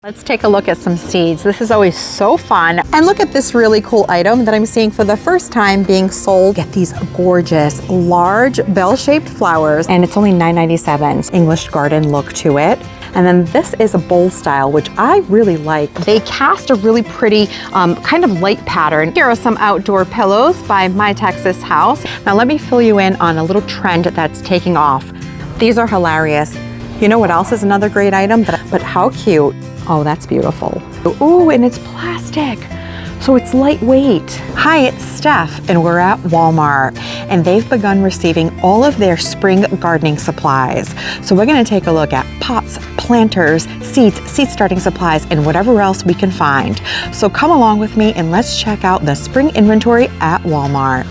Let's take a look at some seeds. This is always so fun. And look at this really cool item that I'm seeing for the first time being sold. Get these gorgeous, large, bell-shaped flowers, and it's only $9.97. English garden look to it. And then this is a bowl style, which I really like. They cast a really pretty kind of light pattern. Here are some outdoor pillows by My Texas House. Now let me fill you in on a little trend that's taking off. These are hilarious. You know what else is another great item? But how cute. Oh, that's beautiful. Ooh, and it's plastic. So it's lightweight. Hi, it's Steph, and we're at Walmart, and they've begun receiving all of their spring gardening supplies. So we're gonna take a look at pots, planters, seeds, seed starting supplies, and whatever else we can find. So come along with me and let's check out the spring inventory at Walmart.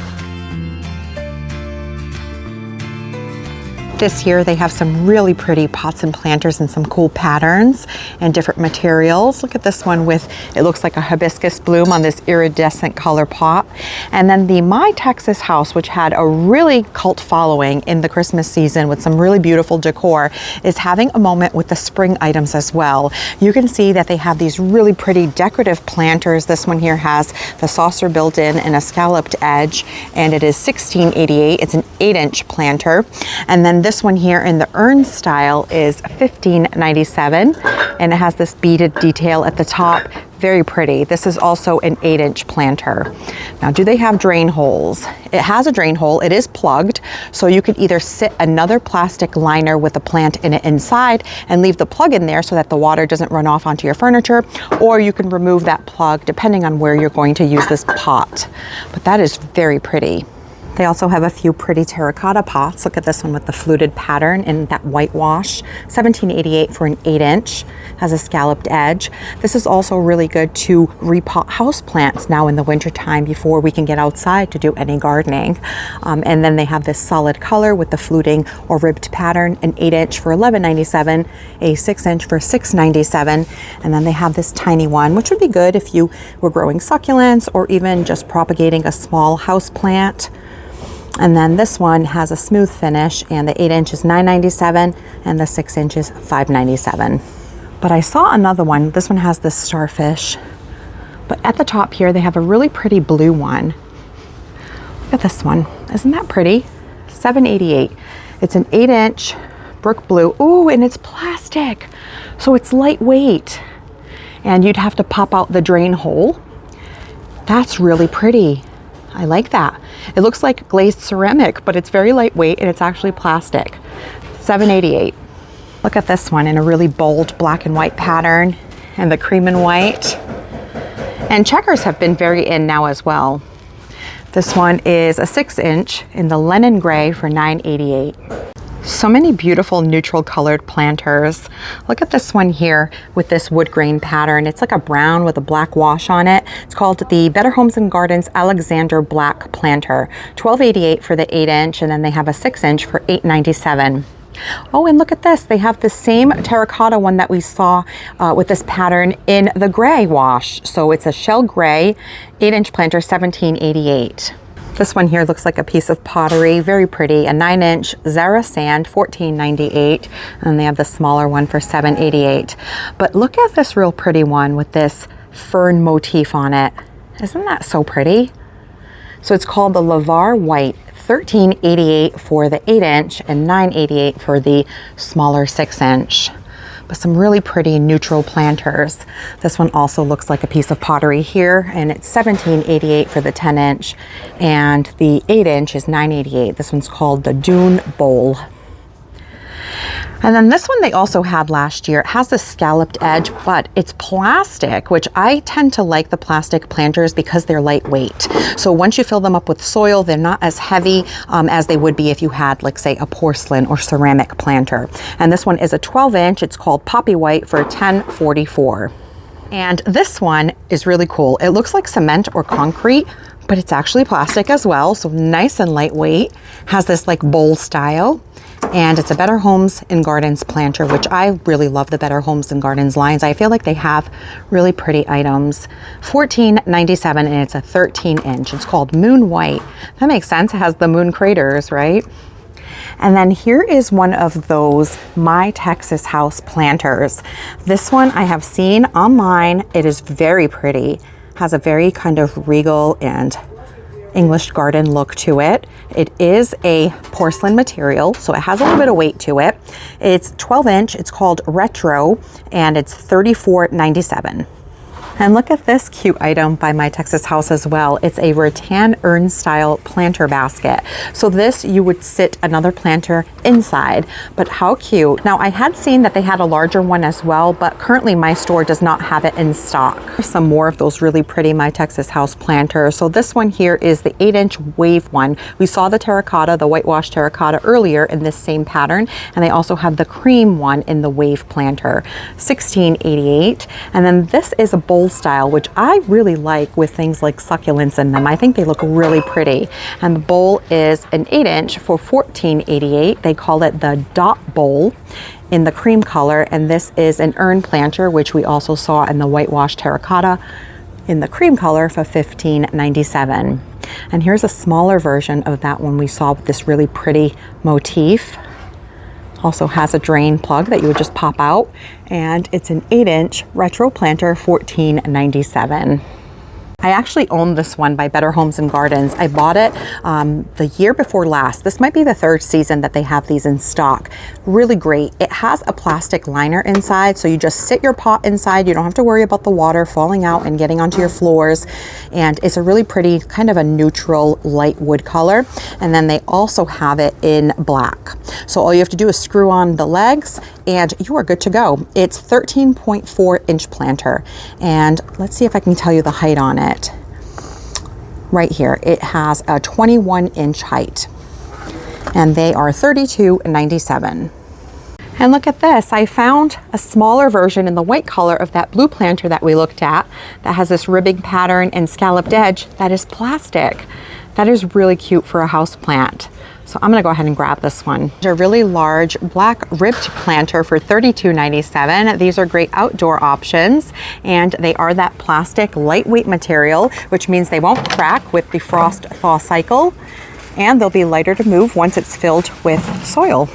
This year they have some really pretty pots and planters and some cool patterns and different materials. Look at this one with, it looks like a hibiscus bloom on this iridescent color pot. And then the My Texas House, which had a really cult following in the Christmas season with some really beautiful decor, is having a moment with the spring items as well. You can see that they have these really pretty decorative planters. This one here has the saucer built in and a scalloped edge, and it is $16.88. It's an 8-inch planter. And then this one here in the urn style is $15.97, and it has this beaded detail at the top. Very pretty. This is also an 8-inch planter. Now, do they have drain holes? It has a drain hole. It is plugged, so you could either sit another plastic liner with a plant in it inside and leave the plug in there so that the water doesn't run off onto your furniture, or you can remove that plug depending on where you're going to use this pot. But that is very pretty. They also have a few pretty terracotta pots. Look at this one with the fluted pattern and that whitewash. $17.88 for an 8-inch. Has a scalloped edge. This is also really good to repot houseplants now in the wintertime before we can get outside to do any gardening. And then they have this solid color with the fluting or ribbed pattern, an 8-inch for $11.97, a 6-inch for $6.97. And then they have this tiny one, which would be good if you were growing succulents or even just propagating a small house plant. And then this one has a smooth finish, and the 8-inch is $9.97 and the 6-inch is $5.97. But I saw another one. This one has this starfish. But at the top here, they have a really pretty blue one. Look at this one. Isn't that pretty? $7.88. It's an 8-inch brook blue. Ooh, and it's plastic. So it's lightweight. And you'd have to pop out the drain hole. That's really pretty. I like that. It looks like glazed ceramic, but it's very lightweight and it's actually plastic. $7.88. Look at this one in a really bold black and white pattern and the cream and white. And checkers have been very in now as well. This one is a 6-inch in the Lennon Gray for $9.88. So many beautiful neutral colored planters. Look at this one here with this wood grain pattern. It's like a brown with a black wash on it. It's called the Better Homes and Gardens Alexander Black Planter. $12.88 for the 8-inch, and then they have a 6-inch for $8.97. Oh, and look at this. They have the same terracotta one that we saw with this pattern in the gray wash. So it's a shell gray 8-inch planter, $17.88. This one here looks like a piece of pottery, very pretty, a 9-inch Zara sand, $14.98, and they have the smaller one for $7.88. But look at this real pretty one with this fern motif on it. Isn't that so pretty? So it's called the Lavar White, $13.88 for the 8-inch and $9.88 for the smaller 6-inch. But some really pretty neutral planters. This one also looks like a piece of pottery here, and it's $17.88 for the 10-inch, and the 8-inch is $9.88. This one's called the Dune Bowl. And then this one they also had last year. It has the scalloped edge, but it's plastic, which I tend to like the plastic planters because they're lightweight. So once you fill them up with soil, they're not as heavy as they would be if you had, like, say, a porcelain or ceramic planter. And this one is a 12-inch. It's called Poppy White for $10.44. And this one is really cool. It looks like cement or concrete, but it's actually plastic as well. So nice and lightweight. Has this like bowl style. And it's a Better Homes and Gardens planter, which I really love the Better Homes and Gardens lines. I feel like they have really pretty items. $14.97, and it's a 13-inch. It's called Moon White. That makes sense. It has the moon craters, right? And then here is one of those My Texas House planters. This one I have seen online. It is very pretty. Has a very kind of regal and English garden look to it. It is a porcelain material, so it has a little bit of weight to it. It's 12-inch, it's called Retro, and it's $34.97. And look at this cute item by My Texas House as well. It's a rattan urn style planter basket. So this, you would sit another planter inside, but how cute. Now I had seen that they had a larger one as well, but currently my store does not have it in stock. Some more of those really pretty My Texas House planters. So this one here is the 8-inch wave one. We saw the terracotta, the whitewash terracotta earlier in this same pattern, and they also have the cream one in the wave planter, $16.88. And then this is a bowl style, which I really like with things like succulents in them. I think they look really pretty. And the bowl is an 8-inch for $14.88. They call it the dot bowl in the cream color. And this is an urn planter, which we also saw in the whitewash terracotta in the cream color for $15.97. And here's a smaller version of that one we saw with this really pretty motif. Also has a drain plug that you would just pop out, and it's an 8-inch retro planter, $14.97. I actually own this one by Better Homes and Gardens. I bought it the year before last. This might be the 3rd season that they have these in stock. Really great. It has a plastic liner inside, so you just sit your pot inside. You don't have to worry about the water falling out and getting onto your floors. And it's a really pretty kind of a neutral light wood color. And then they also have it in black. So all you have to do is screw on the legs and you are good to go. It's 13.4-inch planter. And let's see if I can tell you the height on it. Right here, it has a 21-inch height, and they are $32.97. And look at this, I found a smaller version in the white color of that blue planter that we looked at that has this ribbing pattern and scalloped edge that is plastic. That is really cute for a house plant. So I'm gonna go ahead and grab this one. A really large black ribbed planter for $32.97. These are great outdoor options, and they are that plastic lightweight material, which means they won't crack with the frost thaw cycle, and they'll be lighter to move once it's filled with soil.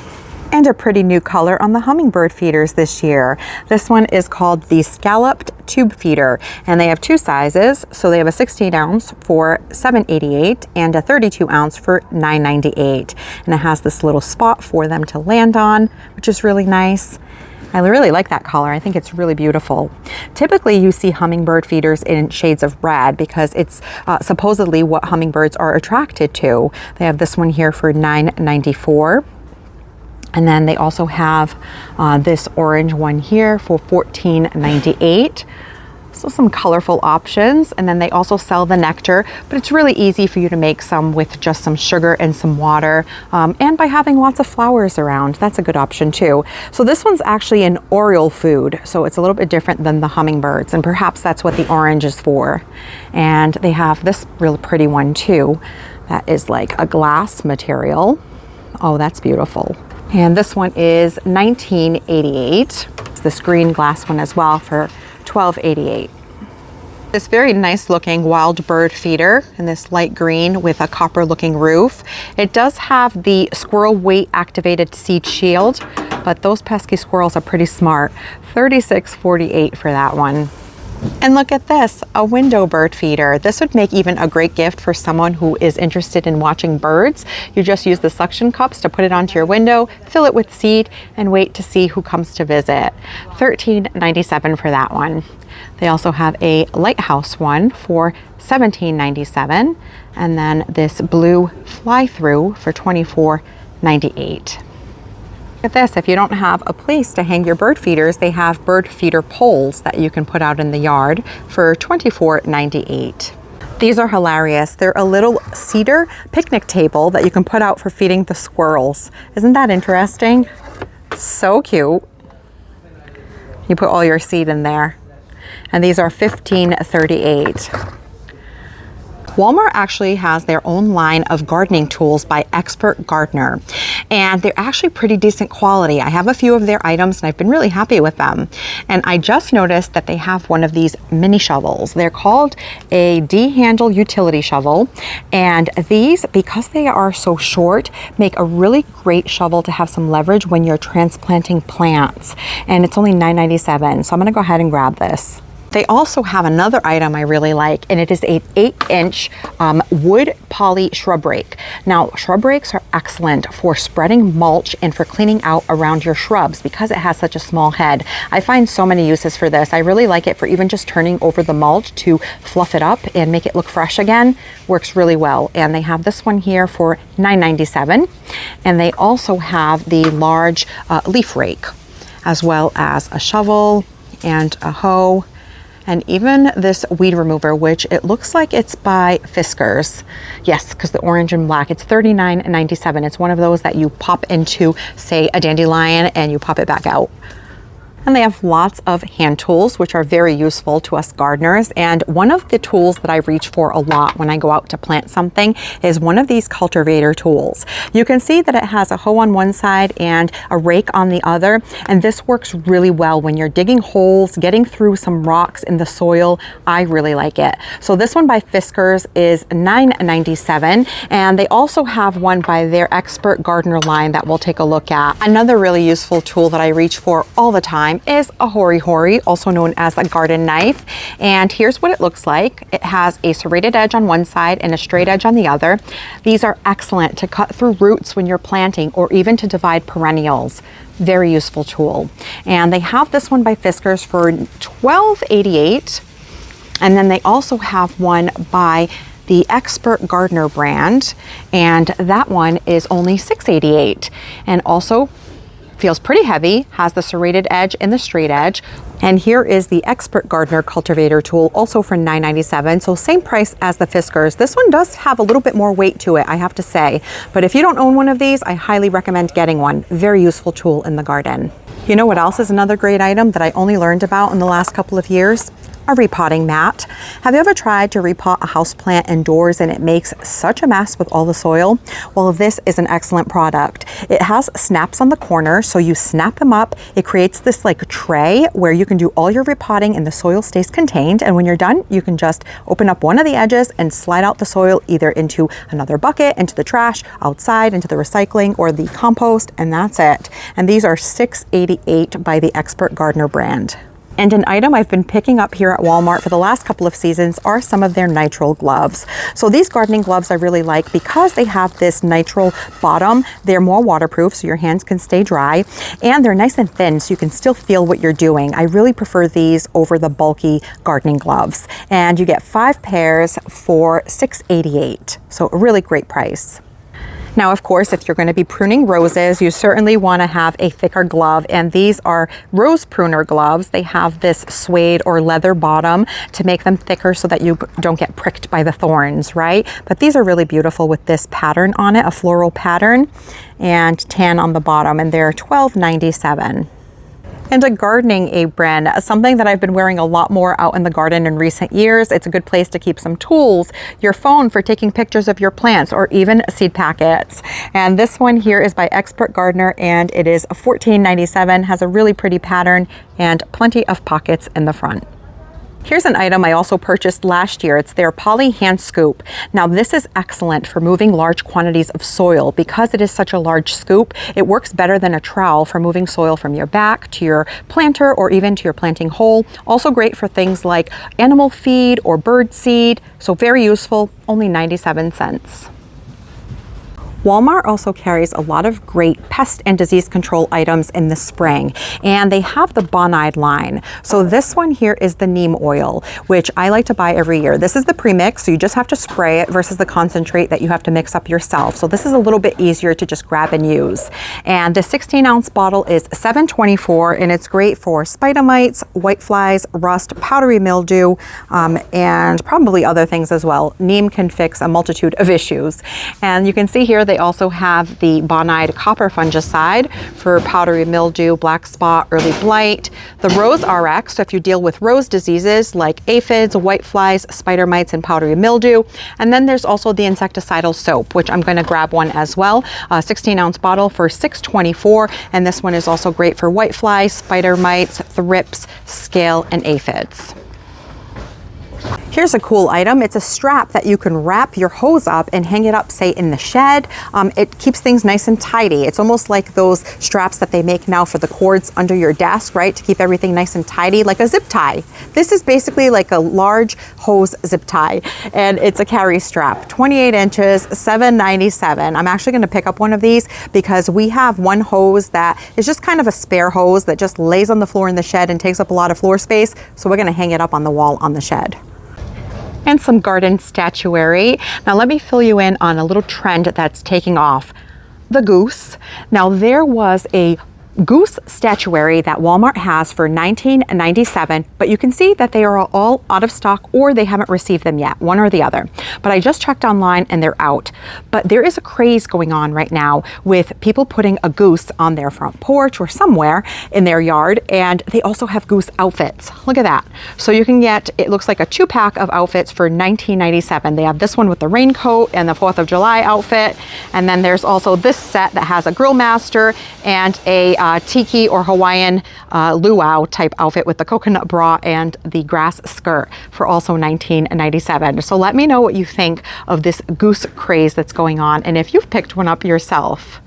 And a pretty new color on the hummingbird feeders this year. This one is called the scalloped tube feeder, and they have 2 sizes. So they have a 16-ounce for $7.88 and a 32-ounce for $9.98. And it has this little spot for them to land on, which is really nice. I really like that color. I think it's really beautiful. Typically you see hummingbird feeders in shades of red because it's supposedly what hummingbirds are attracted to. They have this one here for $9.94. And then they also have this orange one here for $14.98. So some colorful options. And then they also sell the nectar, but it's really easy for you to make some with just some sugar and some water. And by having lots of flowers around, that's a good option too. So this one's actually an oriole food. So it's a little bit different than the hummingbirds, and perhaps that's what the orange is for. And they have this real pretty one too. That is like a glass material. Oh, that's beautiful. And this one is $19.88. It's this green glass one as well for $12.88. This very nice looking wild bird feeder in this light green with a copper looking roof. It does have the squirrel weight activated seed shield, but those pesky squirrels are pretty smart. $36.48 for that one. And look at this, a window bird feeder. This would make even a great gift for someone who is interested in watching birds. You just use the suction cups to put it onto your window, fill it with seed, and wait to see who comes to visit. $13.97 for that one. They also have a lighthouse one for $17.97, and then this blue fly-through for $24.98. At this, if you don't have a place to hang your bird feeders, they have bird feeder poles that you can put out in the yard for $24.98. These are hilarious. They're a little cedar picnic table that you can put out for feeding the squirrels. Isn't that interesting? So cute. You put all your seed in there. And these are $15.38. Walmart actually has their own line of gardening tools by Expert Gardener, and they're actually pretty decent quality. I have a few of their items and I've been really happy with them. And I just noticed that they have one of these mini shovels. They're called a D-handle utility shovel, and these, because they are so short, make a really great shovel to have some leverage when you're transplanting plants. And it's only $9.97, so I'm gonna go ahead and grab this. They also have another item I really like, and it is an 8-inch wood poly shrub rake. Now, shrub rakes are excellent for spreading mulch and for cleaning out around your shrubs because it has such a small head. I find so many uses for this. I really like it for even just turning over the mulch to fluff it up and make it look fresh again. Works really well. And they have this one here for $9.97. And they also have the large leaf rake, as well as a shovel and a hoe. And even this weed remover, which it looks like it's by Fiskars. Yes, because the orange and black, it's $39.97. It's one of those that you pop into, say, a dandelion and you pop it back out. And they have lots of hand tools, which are very useful to us gardeners. And one of the tools that I reach for a lot when I go out to plant something is one of these cultivator tools. You can see that it has a hoe on one side and a rake on the other. And this works really well when you're digging holes, getting through some rocks in the soil. I really like it. So this one by Fiskars is $9.97. And they also have one by their Expert Gardener line that we'll take a look at. Another really useful tool that I reach for all the time is a hori-hori, also known as a garden knife. And here's what it looks like. It has a serrated edge on one side and a straight edge on the other. These are excellent to cut through roots when you're planting or even to divide perennials. Very useful tool. And they have this one by Fiskars for $12.88. And then they also have one by the Expert Gardener brand, and that one is only $6.88. And also feels pretty heavy, has the serrated edge and the straight edge. And here is the Expert Gardener cultivator tool, also for $9.97, so same price as the Fiskars. This one does have a little bit more weight to it, I have to say. But if you don't own one of these, I highly recommend getting one. Very useful tool in the garden. You know what else is another great item that I only learned about in the last couple of years? A repotting mat. Have you ever tried to repot a houseplant indoors and it makes such a mess with all the soil? Well, this is an excellent product. It has snaps on the corner, so you snap them up. It creates this like tray where you can do all your repotting and the soil stays contained. And when you're done, you can just open up one of the edges and slide out the soil either into another bucket, into the trash, outside, into the recycling or the compost, and that's it. And these are $6.88 by the Expert Gardener brand. And an item I've been picking up here at Walmart for the last couple of seasons are some of their nitrile gloves. So these gardening gloves I really like because they have this nitrile bottom. They're more waterproof so your hands can stay dry, and they're nice and thin so you can still feel what you're doing. I really prefer these over the bulky gardening gloves. And you get 5 pairs for $6.88. So a really great price. Now, of course, if you're going to be pruning roses, you certainly want to have a thicker glove, and these are rose pruner gloves. They have this suede or leather bottom to make them thicker so that you don't get pricked by the thorns, right? But these are really beautiful with this pattern on it, a floral pattern, and tan on the bottom, and they're $12.97. And a gardening apron, something that I've been wearing a lot more out in the garden in recent years. It's a good place to keep some tools, your phone for taking pictures of your plants, or even seed packets. And this one here is by Expert Gardener, and it is $14.97, has a really pretty pattern and plenty of pockets in the front. Here's an item I also purchased last year. It's their Poly Hand Scoop. Now this is excellent for moving large quantities of soil. Because it is such a large scoop, it works better than a trowel for moving soil from your back to your planter or even to your planting hole. Also great for things like animal feed or bird seed. So very useful, only 97 cents. Walmart also carries a lot of great pest and disease control items in the spring, and they have the Bonide line. So this one here is the neem oil, which I like to buy every year. This is the premix, so you just have to spray it versus the concentrate that you have to mix up yourself. So this is a little bit easier to just grab and use. And the 16-ounce bottle is $7.24, and it's great for spider mites, whiteflies, rust, powdery mildew, and probably other things as well. Neem can fix a multitude of issues. And you can see here that they also have the bonide copper fungicide for powdery mildew, black spot, early blight. The Rose RX, so if you deal with rose diseases like aphids, whiteflies, spider mites, and powdery mildew. And then there's also the insecticidal soap, which I'm going to grab one as well. A 16-ounce bottle for $6.24, and this one is also great for whiteflies, spider mites, thrips, scale, and aphids. Here's a cool item. It's a strap that you can wrap your hose up and hang it up, say, in the shed. It keeps things nice and tidy. It's almost like those straps that they make now for the cords under your desk, right? To keep everything nice and tidy, like a zip tie. This is basically like a large hose zip tie, and it's a carry strap. 28 inches, $7.97. I'm actually gonna pick up one of these because we have one hose that is just kind of a spare hose that just lays on the floor in the shed and takes up a lot of floor space. So we're gonna hang it up on the wall on the shed. And some garden statuary. Now let me fill you in on a little trend that's taking off. The goose. Now there was a goose statuary that Walmart has for $19.97, but you can see that they are all out of stock or they haven't received them yet, one or the other. But I just checked online and they're out. But there is a craze going on right now with people putting a goose on their front porch or somewhere in their yard, and they also have goose outfits. Look at that. So you can get, it looks like a 2-pack of outfits for $19.97. They have this one with the raincoat and the 4th of July outfit, and then there's also this set that has a grill master and a tiki or Hawaiian luau type outfit with the coconut bra and the grass skirt for also $19.97. So let me know what you think of this goose craze that's going on and if you've picked one up yourself.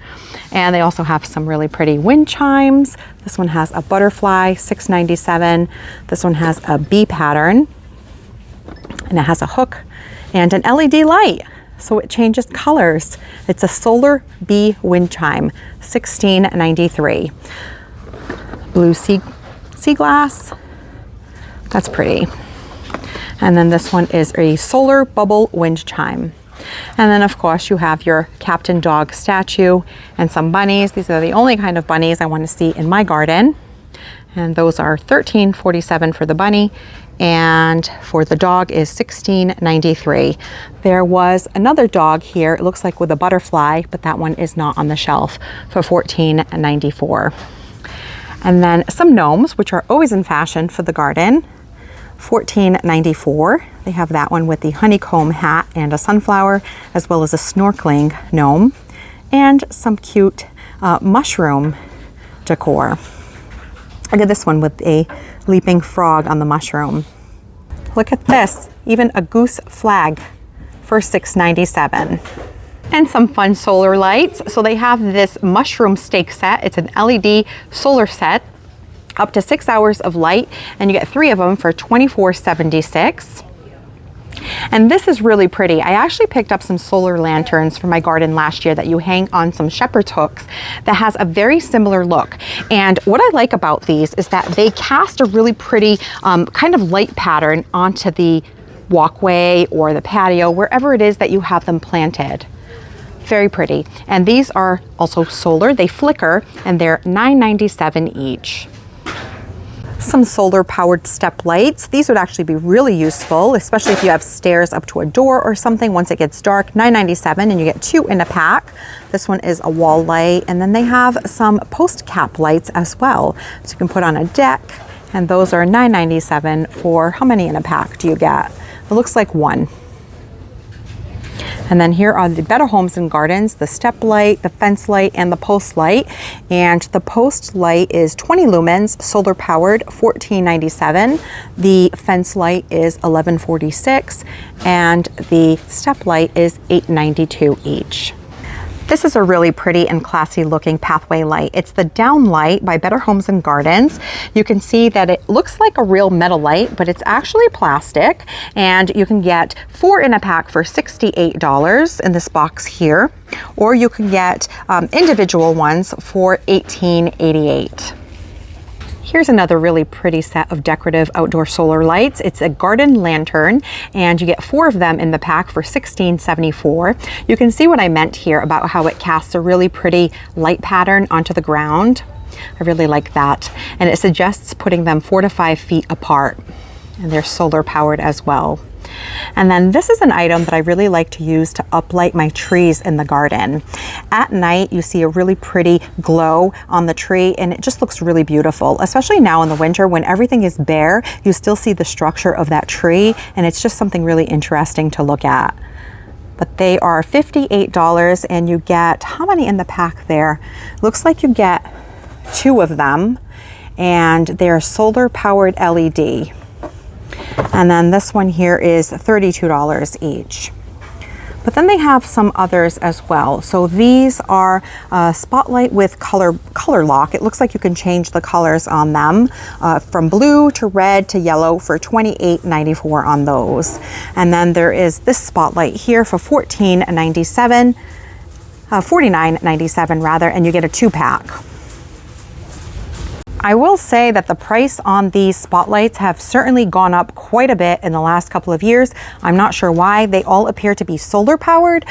And they also have some really pretty wind chimes. This one has a butterfly, $6.97. This one has a bee pattern, and it has a hook and an LED light. So it changes colors. It's a solar bee wind chime, $16.93. Blue sea glass, that's pretty. And then this one is a solar bubble wind chime. And then of course you have your Captain Dog statue and some bunnies. These are the only kind of bunnies I want to see in my garden. And those are $13.47 for the bunny, and for the dog is $16.93. There was another dog here, it looks like with a butterfly, but that one is not on the shelf, for $14.94. And then some gnomes, which are always in fashion for the garden, $14.94. They have that one with the honeycomb hat and a sunflower, as well as a snorkeling gnome, and some cute mushroom decor. Look at this one with a leaping frog on the mushroom. Look at this, even a goose flag for $6.97. And some fun solar lights. So they have this mushroom stake set. It's an LED solar set, up to 6 hours of light, and you get 3 of them for $24.76. And this is really pretty. I actually picked up some solar lanterns for my garden last year that you hang on some shepherd's hooks that has a very similar look. And what I like about these is that they cast a really pretty kind of light pattern onto the walkway or the patio, wherever it is that you have them planted. Very pretty. And these are also solar. They flicker and they're $9.97 each. Some solar powered step lights. These would actually be really useful, especially if you have stairs up to a door or something once it gets dark. $9.97, and you get 2 in a pack. This one is a wall light, and then they have some post cap lights as well. So you can put on a deck, and those are $9.97 for, how many in a pack do you get? It looks like 1. And then here are the Better Homes and Gardens, the step light, the fence light, and the post light. And the post light is 20 lumens, solar powered, $14.97. The fence light is $11.46, and the step light is $8.92 each. This is a really pretty and classy looking pathway light. It's the Down Light by Better Homes and Gardens. You can see that it looks like a real metal light, but it's actually plastic, and you can get 4 in a pack for $68 in this box here, or you can get individual ones for $18.88. Here's another really pretty set of decorative outdoor solar lights. It's a garden lantern, and you get 4 of them in the pack for $16.74. You can see what I meant here about how it casts a really pretty light pattern onto the ground. I really like that. And it suggests putting them 4 to 5 feet apart. And they're solar powered as well. And then this is an item that I really like to use to uplight my trees in the garden. At night, you see a really pretty glow on the tree, and it just looks really beautiful, especially now in the winter when everything is bare. You still see the structure of that tree, and it's just something really interesting to look at. But they are $58, and you get, how many in the pack there? Looks like you get 2 of them, and they're solar powered LED. And then this one here is $32 each. But then they have some others as well. So these are spotlight with color lock. It looks like you can change the colors on them from blue to red to yellow for $28.94 on those. And then there is this spotlight here for $49.97 rather, and you get a 2-pack. I will say that the price on these spotlights have certainly gone up quite a bit in the last couple of years. I'm not sure why. They all appear to be solar powered,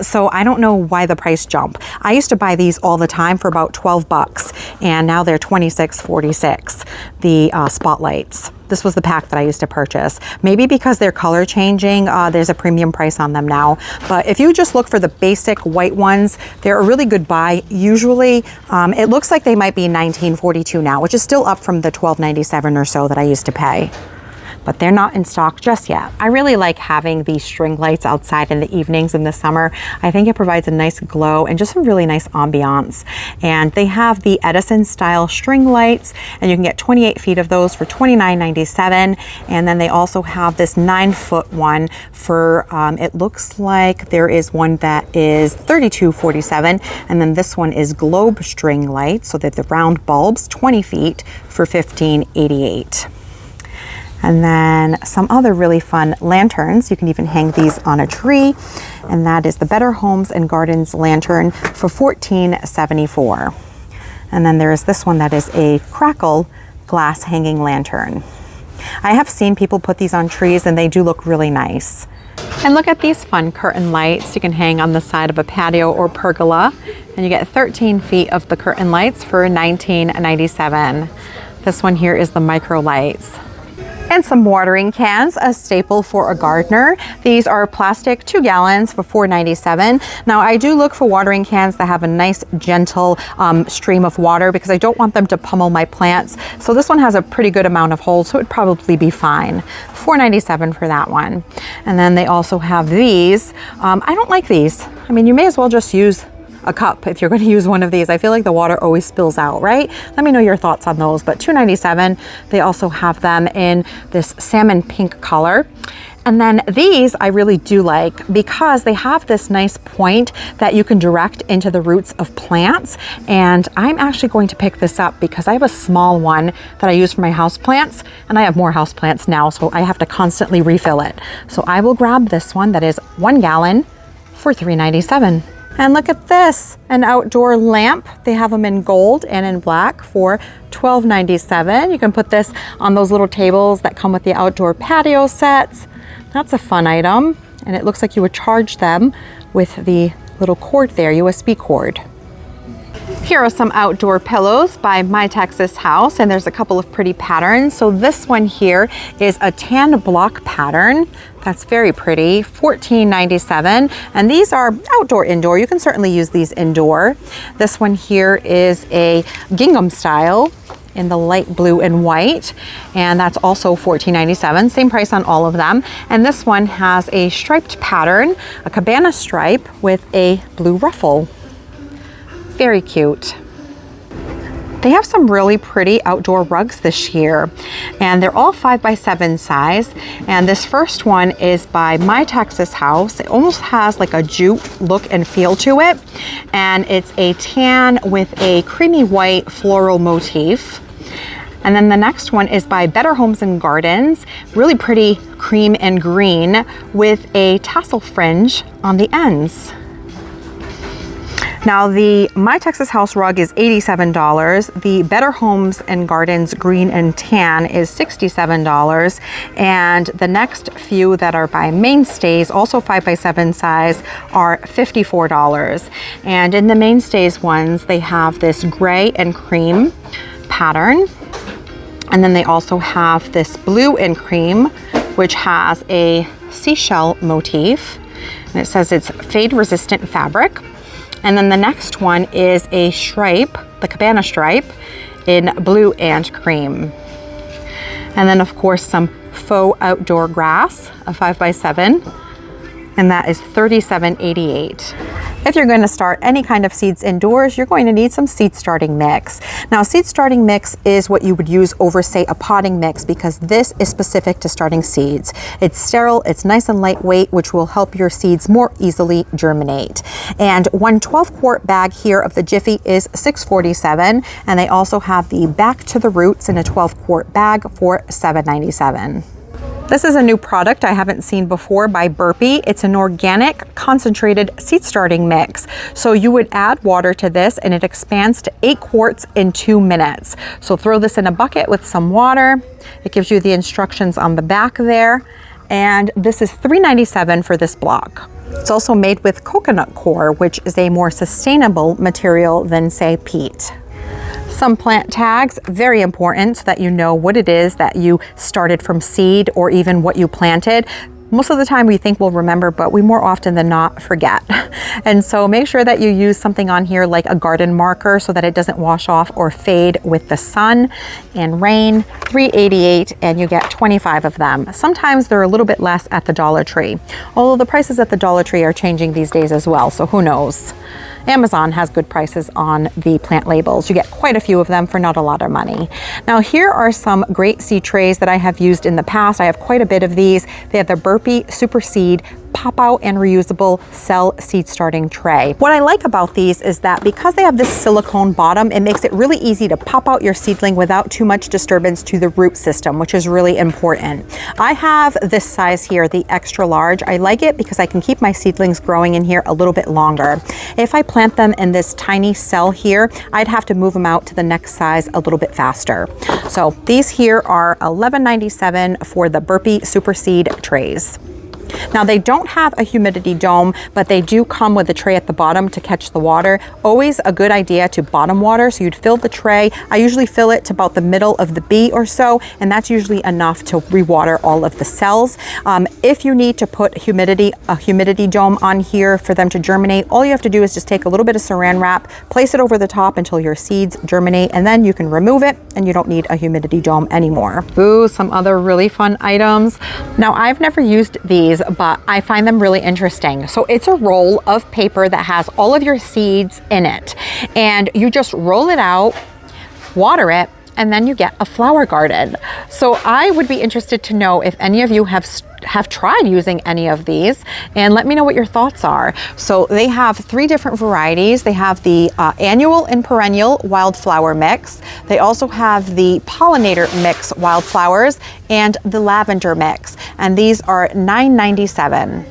so I don't know why the price jump. I used to buy these all the time for about 12 bucks, and now they're $26.46, the spotlights. This was the pack that I used to purchase. Maybe because they're color changing, there's a premium price on them now. But if you just look for the basic white ones, they're a really good buy. Usually, it looks like they might be $19.42 now, which is still up from the $12.97 or so that I used to pay. But they're not in stock just yet. I really like having these string lights outside in the evenings in the summer. I think it provides a nice glow and just a really nice ambiance. And they have the Edison style string lights, and you can get 28 feet of those for $29.97. And then they also have this 9-foot one for, it looks like there is one that is $32.47. And then this one is globe string lights, so that the round bulbs, 20 feet for $15.88. And then some other really fun lanterns. You can even hang these on a tree. And that is the Better Homes and Gardens lantern for $14.74. And then there is this one that is a crackle glass hanging lantern. I have seen people put these on trees, and they do look really nice. And look at these fun curtain lights you can hang on the side of a patio or pergola. And you get 13 feet of the curtain lights for $19.97. This one here is the micro lights. And some watering cans, a staple for a gardener. These are plastic, 2 gallons for $4.97. Now I do look for watering cans that have a nice gentle stream of water, because I don't want them to pummel my plants. So this one has a pretty good amount of holes, so it would probably be fine. $4.97 for that one. And then they also have these. I don't like these. I mean, you may as well just use a cup if you're going to use one of these. I feel like the water always spills out, right? Let me know your thoughts on those. But $2.97. They also have them in this salmon pink color. And then these I really do like, because they have this nice point that you can direct into the roots of plants. And I'm actually going to pick this up because I have a small one that I use for my house plants, and I have more house plants now, so I have to constantly refill it. So I will grab this one that is 1 gallon for $3.97. And look at this, an outdoor lamp. They have them in gold and in black for $12.97. You can put this on those little tables that come with the outdoor patio sets. That's a fun item. And it looks like you would charge them with the little cord there, USB cord. Here are some outdoor pillows by My Texas House, and there's a couple of pretty patterns. So this one here is a tan block pattern. That's very pretty, $14.97. And these are outdoor, indoor. You can certainly use these indoor. This one here is a gingham style in the light blue and white, and that's also $14.97. Same price on all of them. And this one has a striped pattern, a cabana stripe with a blue ruffle. Very cute. They have some really pretty outdoor rugs this year, and they're all 5x7 size. And this first one is by My Texas House. It almost has like a jute look and feel to it, and it's a tan with a creamy white floral motif. And then the next one is by Better Homes and Gardens, really pretty cream and green with a tassel fringe on the ends. Now the My Texas House rug is $87. The Better Homes and Gardens green and tan is $67. And the next few that are by Mainstays, also 5x7 size, are $54. And in the Mainstays ones, they have this gray and cream pattern. And then they also have this blue and cream which has a seashell motif. And it says it's fade resistant fabric. And then the next one is a stripe, the cabana stripe, in blue and cream. And then of course some faux outdoor grass, a 5x7, and that is $37.88. If you're going to start any kind of seeds indoors, you're going to need some seed starting mix. Now, seed starting mix is what you would use over, say, a potting mix, because this is specific to starting seeds. It's sterile, it's nice and lightweight, which will help your seeds more easily germinate. And one 12-quart bag here of the Jiffy is $6.47, and they also have the Back to the Roots in a 12-quart bag for $7.97. This is a new product I haven't seen before by Burpee. It's an organic concentrated seed starting mix. So you would add water to this and it expands to 8 quarts in 2 minutes. So throw this in a bucket with some water. It gives you the instructions on the back there. And this is $3.97 for this block. It's also made with coconut coir, which is a more sustainable material than, say, peat. Some plant tags, very important so that you know what it is that you started from seed or even what you planted. Most of the time we think we'll remember, but we more often than not forget. And so make sure that you use something on here like a garden marker so that it doesn't wash off or fade with the sun and rain. $3.88, and you get 25 of them. Sometimes they're a little bit less at the Dollar Tree, although the prices at the Dollar Tree are changing these days as well, so who knows. Amazon has good prices on the plant labels. You get quite a few of them for not a lot of money. Now here are some great seed trays that I have used in the past. I have quite a bit of these. They have the Burpee Super Seed pop out and reusable cell seed starting tray. What I like about these is that because they have this silicone bottom, it makes it really easy to pop out your seedling without too much disturbance to the root system, which is really important. I have this size here, the extra large. I like it because I can keep my seedlings growing in here a little bit longer. If I plant them in this tiny cell here, I'd have to move them out to the next size a little bit faster. So these here are $11.97 for the Burpee Super Seed trays. Now they don't have a humidity dome, but they do come with a tray at the bottom to catch the water. Always a good idea to bottom water. So you'd fill the tray. I usually fill it to about the middle of the B or so, and that's usually enough to rewater all of the cells. If you need to put a humidity dome on here for them to germinate, all you have to do is just take a little bit of saran wrap, place it over the top until your seeds germinate, and then you can remove it and you don't need a humidity dome anymore. Ooh, some other really fun items. Now I've never used these, but I find them really interesting. So it's a roll of paper that has all of your seeds in it, and you just roll it out, water it, and then you get a flower garden. So I would be interested to know if any of you have tried using any of these, and let me know what your thoughts are. So they have 3 different varieties. They have the annual and perennial wildflower mix. They also have the pollinator mix wildflowers and the lavender mix, and these are $9.97.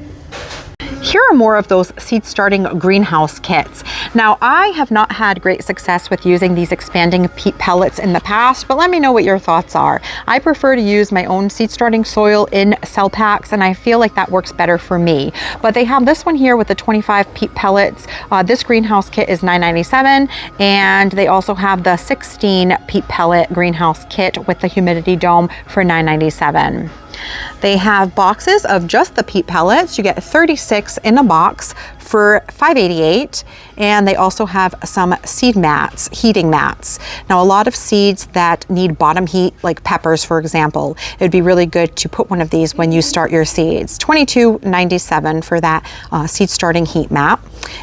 Here are more of those seed starting greenhouse kits. Now, I have not had great success with using these expanding peat pellets in the past, but let me know what your thoughts are. I prefer to use my own seed starting soil in cell packs, and I feel like that works better for me. But they have this one here with the 25 peat pellets. This greenhouse kit is $9.97, and they also have the 16 peat pellet greenhouse kit with the humidity dome for $9.97. They have boxes of just the peat pellets. You get 36 in a box for $5.88, and they also have some seed mats, heating mats. Now, a lot of seeds that need bottom heat, like peppers, for example, it would be really good to put one of these when you start your seeds. $22.97 for that seed starting heat mat.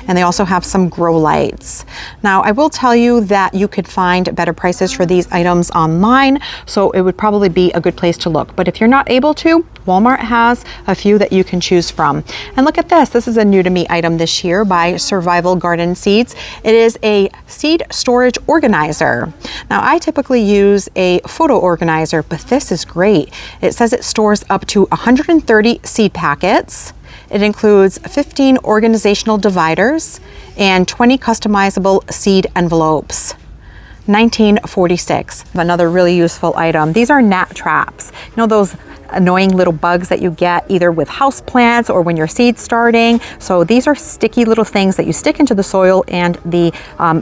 And they also have some grow lights. Now, I will tell you that you could find better prices for these items online, so it would probably be a good place to look. But if you're not able to, Walmart has a few that you can choose from. And look at this. This is a new to me item this year by Survival Garden Seeds. It is a seed storage organizer. Now, I typically use a photo organizer, but this is great. It says it stores up to 130 seed packets. It includes 15 organizational dividers and 20 customizable seed envelopes. $19.46. Another really useful item. These are gnat traps. You know those annoying little bugs that you get either with house plants or when you're seed starting. So these are sticky little things that you stick into the soil, and the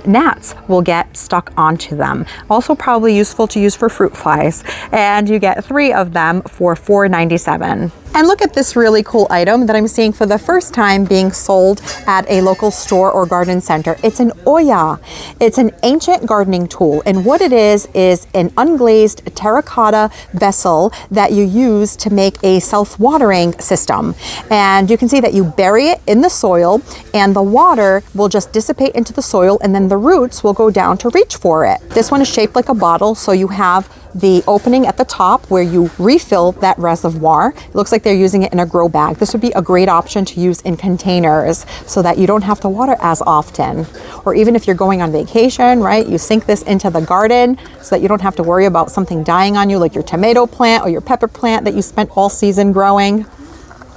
gnats will get stuck onto them. Also probably useful to use for fruit flies. And you get 3 of them for $4.97. And look at this really cool item that I'm seeing for the first time being sold at a local store or garden center. It's an Olla. It's an ancient gardening tool. And what it is an unglazed terracotta vessel that you use to make a self-watering system. And you can see that you bury it in the soil and the water will just dissipate into the soil, and then the roots will go down to reach for it. This one is shaped like a bottle, so you have the opening at the top where you refill that reservoir. It looks like they're using it in a grow bag. This would be a great option to use in containers so that you don't have to water as often. Or even if you're going on vacation, right? You sink this into the garden so that you don't have to worry about something dying on you, like your tomato plant or your pepper plant that you spent all season growing.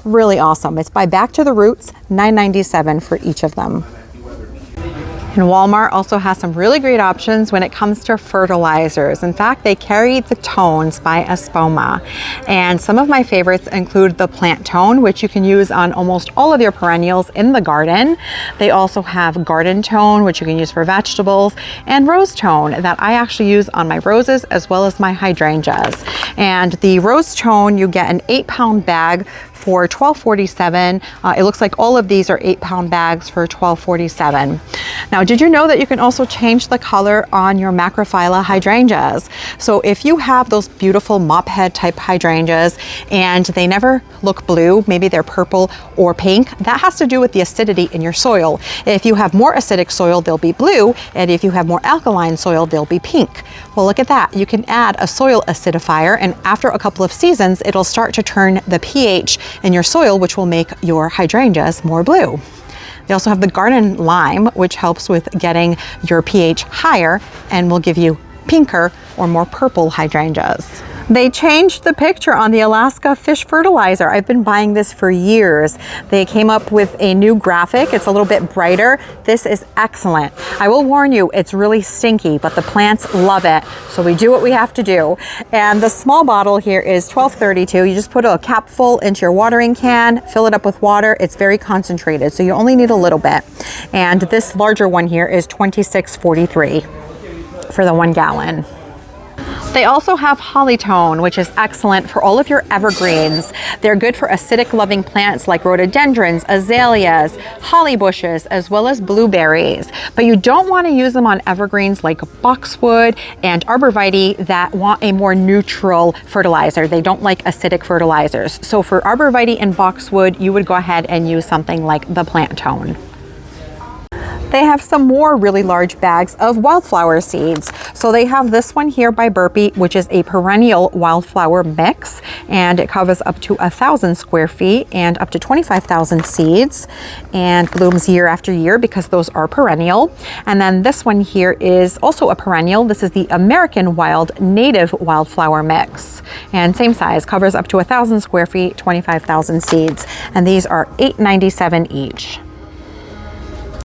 Really awesome. It's by Back to the Roots, $9.97 for each of them. And Walmart also has some really great options when it comes to fertilizers. In fact, they carry the tones by Espoma. And some of my favorites include the plant tone, which you can use on almost all of your perennials in the garden. They also have garden tone, which you can use for vegetables, and rose tone that I actually use on my roses as well as my hydrangeas. And the rose tone, you get an 8-pound bag for $12.47. It looks like all of these are 8-pound bags for $12.47. Now, did you know that you can also change the color on your macrophylla hydrangeas? So if you have those beautiful mop head type hydrangeas and they never look blue, maybe they're purple or pink, that has to do with the acidity in your soil. If you have more acidic soil, they'll be blue, and if you have more alkaline soil, they'll be pink. Well, look at that. You can add a soil acidifier, and after a couple of seasons, it'll start to turn the pH in your soil, which will make your hydrangeas more blue. They also have the garden lime, which helps with getting your pH higher and will give you pinker or more purple hydrangeas. They changed the picture on the Alaska fish fertilizer. I've been buying this for years. They came up with a new graphic. It's a little bit brighter. This is excellent. I will warn you, it's really stinky, but the plants love it. So we do what we have to do. And the small bottle here is $12.32. You just put a cap full into your watering can, fill it up with water. It's very concentrated, so you only need a little bit. And this larger one here is $26.43 for the 1 gallon. They also have Hollytone, which is excellent for all of your evergreens. They're good for acidic loving plants like rhododendrons, azaleas, holly bushes, as well as blueberries. But you don't want to use them on evergreens like boxwood and arborvitae that want a more neutral fertilizer. They don't like acidic fertilizers. So for arborvitae and boxwood, you would go ahead and use something like the Plant Tone. They have some more really large bags of wildflower seeds. So they have this one here by Burpee, which is a perennial wildflower mix, and it covers up to 1,000 square feet and up to 25,000 seeds, and blooms year after year because those are perennial. And then this one here is also a perennial. This is the American Wild Native Wildflower Mix, and same size, covers up to 1,000 square feet, 25,000 seeds, and these are $8.97 each.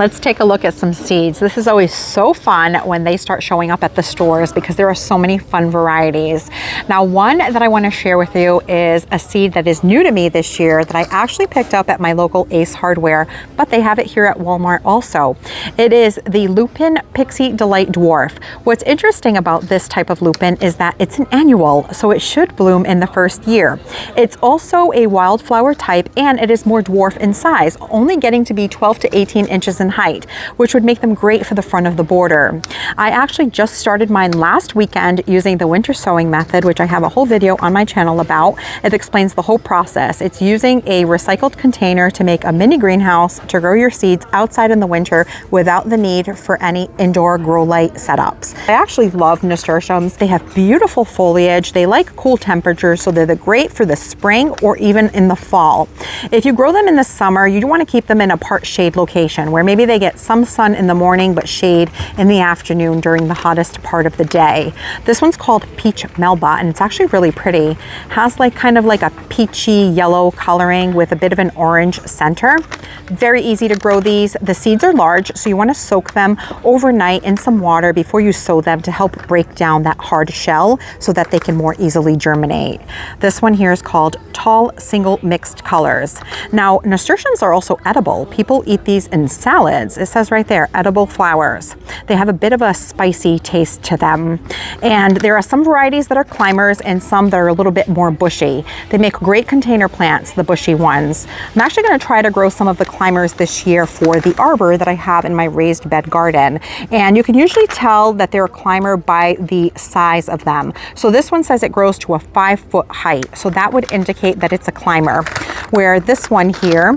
Let's take a look at some seeds. This is always so fun when they start showing up at the stores because there are so many fun varieties. Now, one that I want to share with you is a seed that is new to me this year that I actually picked up at my local Ace Hardware, but they have it here at Walmart also. It is the Lupin Pixie Delight Dwarf. What's interesting about this type of lupin is that it's an annual, so it should bloom in the first year. It's also a wildflower type, and it is more dwarf in size, only getting to be 12 to 18 inches in height, which would make them great for the front of the border. I actually just started mine last weekend using the winter sowing method, which I have a whole video on my channel about. It explains the whole process. It's using a recycled container to make a mini greenhouse to grow your seeds outside in the winter without the need for any indoor grow light setups. I actually love nasturtiums. They have beautiful foliage. They like cool temperatures, so they're great for the spring or even in the fall. If you grow them in the summer, you want to keep them in a part shade location where maybe maybe they get some sun in the morning but shade in the afternoon during the hottest part of the day. This one's called Peach Melba, and it's actually really pretty. Has like kind of like a peachy yellow coloring with a bit of an orange center. Very easy to grow these. The seeds are large, so you want to soak them overnight in some water before you sow them to help break down that hard shell so that they can more easily germinate. This one here is called Tall Single Mixed Colors. Now, nasturtiums are also edible. People eat these in salads. It says right there, edible flowers. They have a bit of a spicy taste to them. And there are some varieties that are climbers and some that are a little bit more bushy. They make great container plants, the bushy ones. I'm actually going to try to grow some of the climbers this year for the arbor that I have in my raised bed garden. And you can usually tell that they're a climber by the size of them. So this one says it grows to a 5-foot height. So that would indicate that it's a climber, where this one here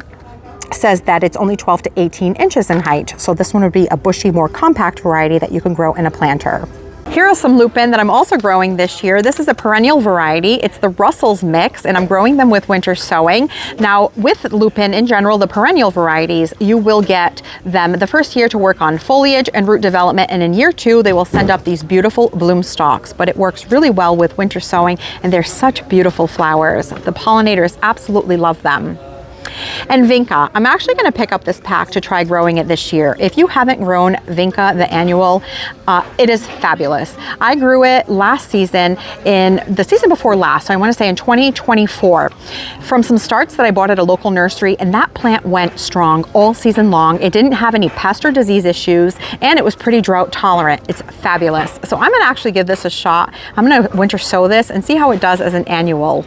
says that it's only 12 to 18 inches in height. So this one would be a bushy, more compact variety that you can grow in a planter. Here are some lupin that I'm also growing this year. This is a perennial variety. It's the Russell's mix, and I'm growing them with winter sowing. Now, with lupin in general, the perennial varieties, you will get them the first year to work on foliage and root development, and in year 2, they will send up these beautiful bloom stalks. But it works really well with winter sowing, and they're such beautiful flowers. The pollinators absolutely love them. And vinca, I'm actually going to pick up this pack to try growing it this year. If you haven't grown vinca, the annual, it is fabulous. I grew it last season, in the season before last, so I want to say in 2024, from some starts that I bought at a local nursery, and that plant went strong all season long. It didn't have any pest or disease issues, and it was pretty drought tolerant. It's fabulous. So I'm going to actually give this a shot. I'm going to winter sow this and see how it does as an annual.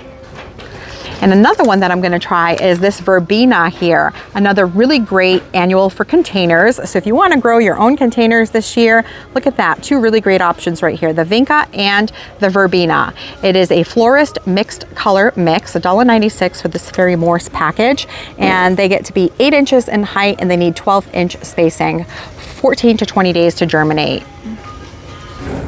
And another one that I'm going to try is this verbena here, another really great annual for containers. So if you want to grow your own containers this year, look at that, 2 really great options right here, the vinca and the verbena. It is a florist mixed color mix, $1.96 for this Fairy Morse package, and they get to be 8 inches in height and they need 12-inch spacing, 14 to 20 days to germinate.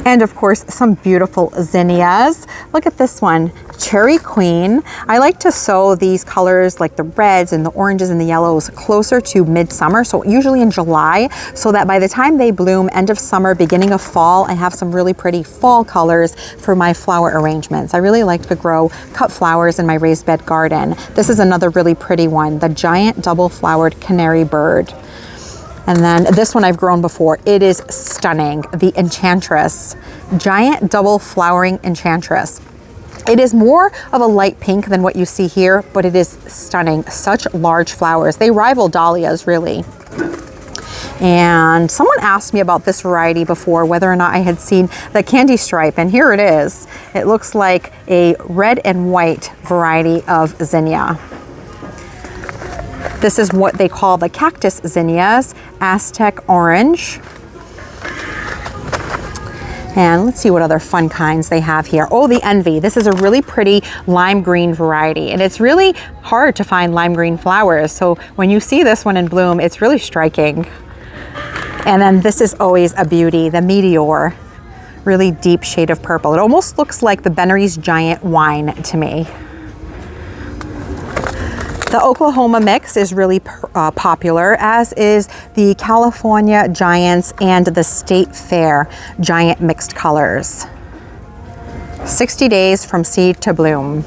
And of course, some beautiful zinnias. Look at this one, Cherry Queen. I like to sow these colors like the reds and the oranges and the yellows closer to midsummer, so usually in July, so that by the time they bloom, end of summer, beginning of fall, I have some really pretty fall colors for my flower arrangements. I really like to grow cut flowers in my raised bed garden. This is another really pretty one, the giant double-flowered canary bird. And then this one I've grown before. It is stunning, the Enchantress, giant double flowering Enchantress. It is more of a light pink than what you see here, but it is stunning. Such large flowers. They rival dahlias, really. And someone asked me about this variety before, whether or not I had seen the candy stripe, and here it is. It looks like a red and white variety of zinnia. This is what they call the cactus zinnias, Aztec orange. And let's see what other fun kinds they have here. Oh, the Envy. This is a really pretty lime green variety, and it's really hard to find lime green flowers. So when you see this one in bloom, it's really striking. And then this is always a beauty, the Meteor. Really deep shade of purple. It almost looks like the Bennery's Giant Wine to me. The Oklahoma mix is really popular, as is the California Giants and the State Fair Giant Mixed Colors. 60 days from seed to bloom.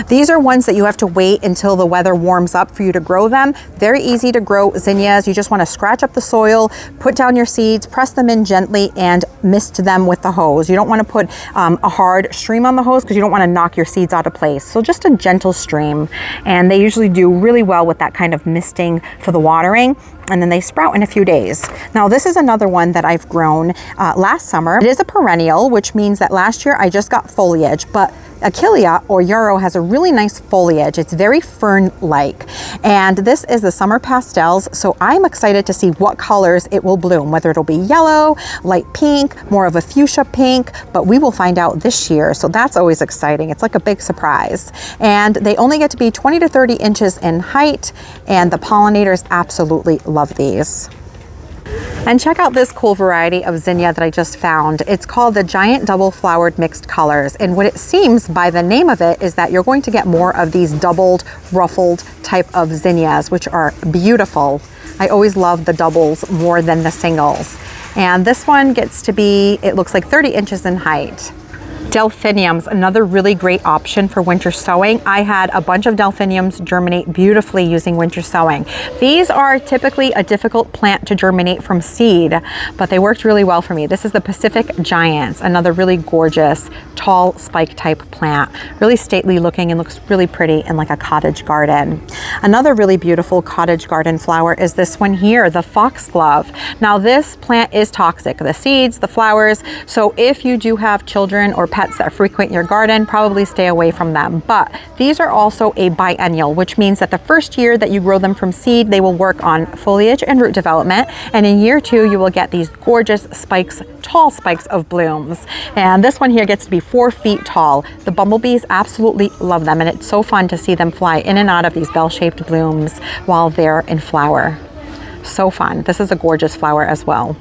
These are ones that you have to wait until the weather warms up for you to grow them. Very easy to grow zinnias. You just want to scratch up the soil, put down your seeds, press them in gently, and mist them with the hose. You don't want to put a hard stream on the hose because you don't want to knock your seeds out of place. So just a gentle stream. And they usually do really well with that kind of misting for the watering. And then they sprout in a few days. Now this is another one that I've grown last summer. It is a perennial, which means that last year I just got foliage, but Achillea or Yarrow has a really nice foliage. It's very fern-like. And this is the Summer Pastels, so I'm excited to see what colors it will bloom, whether it'll be yellow, light pink, more of a fuchsia pink, but we will find out this year, so that's always exciting. It's like a big surprise. And they only get to be 20 to 30 inches in height, and the pollinators absolutely love these. And check out this cool variety of zinnia that I just found. It's called the giant double flowered mixed colors. And what it seems by the name of it is that you're going to get more of these doubled, ruffled type of zinnias, which are beautiful. I always love the doubles more than the singles. And this one gets to be, it looks like 30 inches in height. Delphiniums, another really great option for winter sowing. I had a bunch of delphiniums germinate beautifully using winter sowing. These are typically a difficult plant to germinate from seed, but they worked really well for me. This is the Pacific Giants, another really gorgeous, tall spike type plant. Really stately looking and looks really pretty in like a cottage garden. Another really beautiful cottage garden flower is this one here, the foxglove. Now this plant is toxic, the seeds, the flowers, so if you do have children or pets that frequent your garden, probably stay away from them. But these are also a biennial, which means that the first year that you grow them from seed, they will work on foliage and root development. And in year 2, you will get these gorgeous spikes, tall spikes of blooms. And this one here gets to be 4 feet tall. The bumblebees absolutely love them, and it's so fun to see them fly in and out of these bell-shaped blooms while they're in flower. So fun. This is a gorgeous flower as well.